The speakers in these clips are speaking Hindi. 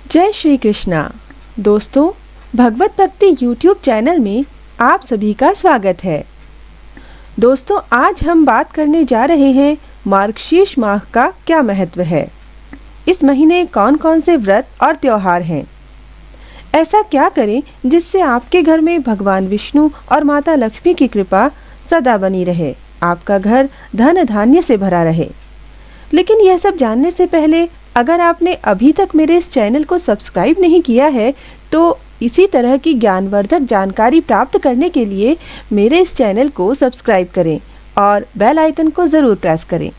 जय श्री कृष्णा। दोस्तों, भगवत भक्ति यूट्यूब चैनल में आप सभी का स्वागत है। दोस्तों, आज हम बात करने जा रहे हैं मार्गशीर्ष माह का क्या महत्व है। इस महीने कौन कौन से व्रत और त्योहार हैं। ऐसा क्या करें जिससे आपके घर में भगवान विष्णु और माता लक्ष्मी की कृपा सदा बनी रहे, आपका घर धन धान्य से भरा रहे। लेकिन यह सब जानने से पहले अगर आपने अभी तक मेरे इस चैनल को सब्सक्राइब नहीं किया है तो इसी तरह की ज्ञानवर्धक जानकारी प्राप्त करने के लिए मेरे इस चैनल को सब्सक्राइब करें और बेल आइकन को ज़रूर प्रेस करें।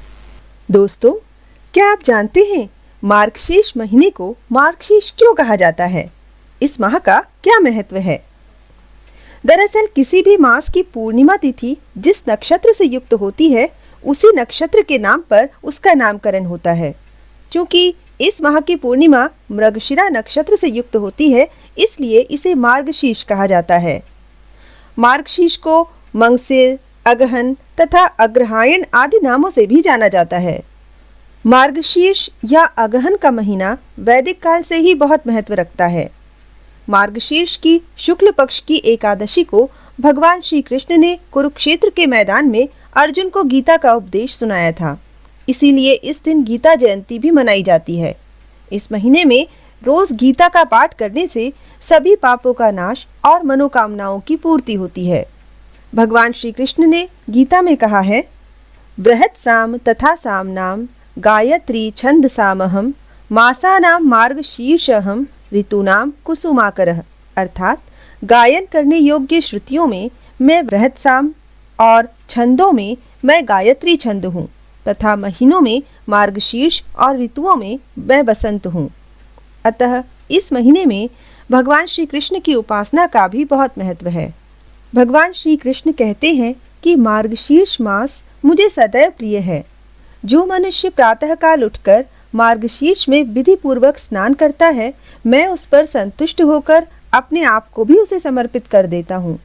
दोस्तों, क्या आप जानते हैं मार्गशीर्ष महीने को मार्गशीर्ष क्यों कहा जाता है? इस माह का क्या महत्व है? दरअसल किसी भी मास की पूर्णिमा तिथि जिस नक्षत्र से युक्त होती है उसी नक्षत्र के नाम पर उसका नामकरण होता है। क्योंकि इस माह की पूर्णिमा मृगशिरा नक्षत्र से युक्त होती है, इसलिए इसे मार्गशीर्ष कहा जाता है। मार्गशीर्ष को मंगशिर, अगहन तथा अग्रहायण आदि नामों से भी जाना जाता है। मार्गशीर्ष या अगहन का महीना वैदिक काल से ही बहुत महत्व रखता है। मार्गशीर्ष की शुक्ल पक्ष की एकादशी को भगवान श्री कृष्ण ने कुरुक्षेत्र के मैदान में अर्जुन को गीता का उपदेश सुनाया था। इसीलिए इस दिन गीता जयंती भी मनाई जाती है। इस महीने में रोज गीता का पाठ करने से सभी पापों का नाश और मनोकामनाओं की पूर्ति होती है। भगवान श्री कृष्ण ने गीता में कहा है, बृहत् साम तथा सामनाम गायत्री छंद सामहम मासानाम मार्गशीर्षहम ऋतूनाम कुसुमाकरः। अर्थात गायन करने योग्य श्रुतियों में मैं बृहत् साम और छंदों में मैं गायत्री छंद हूँ तथा महीनों में मार्गशीर्ष और ऋतुओं में मैं बसंत हूँ। अतः इस महीने में भगवान श्री कृष्ण की उपासना का भी बहुत महत्व है। भगवान श्री कृष्ण कहते हैं कि मार्गशीर्ष मास मुझे सदैव प्रिय है। जो मनुष्य प्रातःकाल उठकर मार्गशीर्ष में विधि पूर्वक स्नान करता है, मैं उस पर संतुष्ट होकर अपने आप को भी उसे समर्पित कर देता हूँ।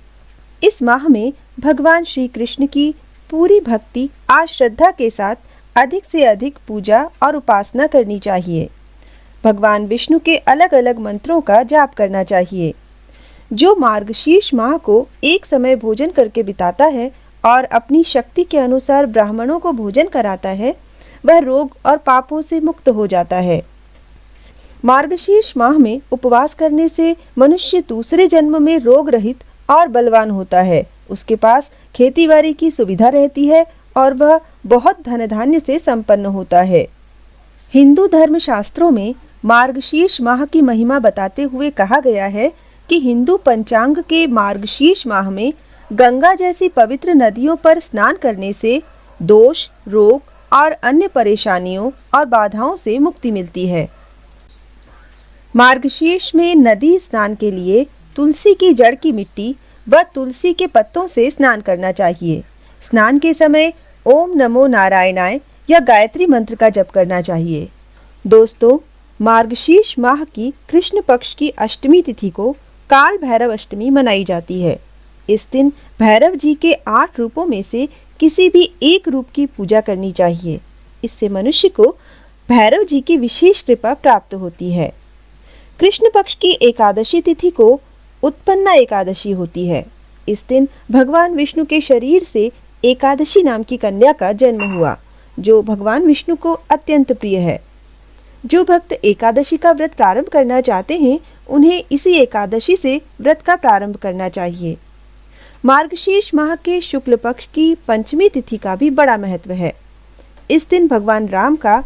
इस माह में भगवान श्री कृष्ण की पूरी भक्ति और श्रद्धा के साथ अधिक से अधिक पूजा और उपासना करनी चाहिए। भगवान विष्णु के अलग अलग मंत्रों का जाप करना चाहिए। जो मार्गशीर्ष माह को एक समय भोजन करके बिताता है और अपनी शक्ति के अनुसार ब्राह्मणों को भोजन कराता है, वह रोग और पापों से मुक्त हो जाता है। मार्गशीर्ष माह में उपवास करने से मनुष्य दूसरे जन्म में रोग रहित और बलवान होता है। उसके पास खेतीबाड़ी की सुविधा रहती है और वह बहुत धन धान्य से संपन्न होता है। हिंदू धर्म शास्त्रों में मार्गशीर्ष माह की महिमा बताते हुए कहा गया है कि हिंदू पंचांग के मार्गशीर्ष माह में गंगा जैसी पवित्र नदियों पर स्नान करने से दोष, रोग और अन्य परेशानियों और बाधाओं से मुक्ति मिलती है। मार्गशीर्ष में नदी स्नान के लिए तुलसी की जड़ की मिट्टी व तुलसी के पत्तों से स्नान करना चाहिए। स्नान के समय ओम नमो नारायणाय या गायत्री मंत्र का जप करना चाहिए। दोस्तों, मार्गशीर्ष माह की कृष्ण पक्ष की अष्टमी तिथि को काल भैरव अष्टमी मनाई जाती है। इस दिन भैरव जी के 8 रूपों में से किसी भी एक रूप की पूजा करनी चाहिए। इससे मनुष्य को भैरव जी की विशेष कृपा प्राप्त होती है। कृष्ण पक्ष की एकादशी तिथि को उत्पन्ना एकादशी होती है। इस दिन भगवान विष्णु के शरीर से एकादशी नाम की कन्या का जन्म हुआ, जो भगवान विष्णु को अत्यंत प्रिय है। जो भक्त एकादशी का व्रत प्रारंभ करना चाहते हैं, उन्हें इसी एकादशी से व्रत का प्रारंभ करना चाहिए। मार्गशीर्ष माह के शुक्ल पक्ष की पंचमी तिथि का भी बड़ा महत्व है। इस दिन भगवान राम का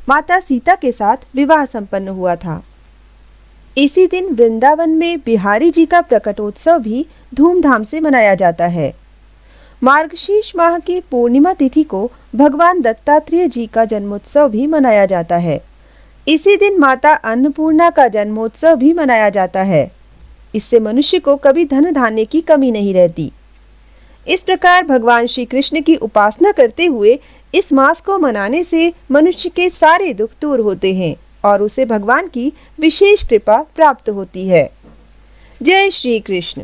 माता सीता के साथ विवाह संपन्न हुआ था। इसी दिन वृंदावन में बिहारी जी का प्रकटोत्सव भी धूमधाम से मनाया जाता है। मार्गशीर्ष माह की पूर्णिमा तिथि को भगवान दत्तात्रेय जी का जन्मोत्सव भी मनाया जाता है। इसी दिन माता अन्नपूर्णा का जन्मोत्सव भी मनाया जाता है। इससे मनुष्य को कभी धन धान्य की कमी नहीं रहती। इस प्रकार भगवान श्री कृष्ण की उपासना करते हुए इस मास को मनाने से मनुष्य के सारे दुख दूर होते हैं और उसे भगवान की विशेष कृपा प्राप्त होती है। जय श्री कृष्ण।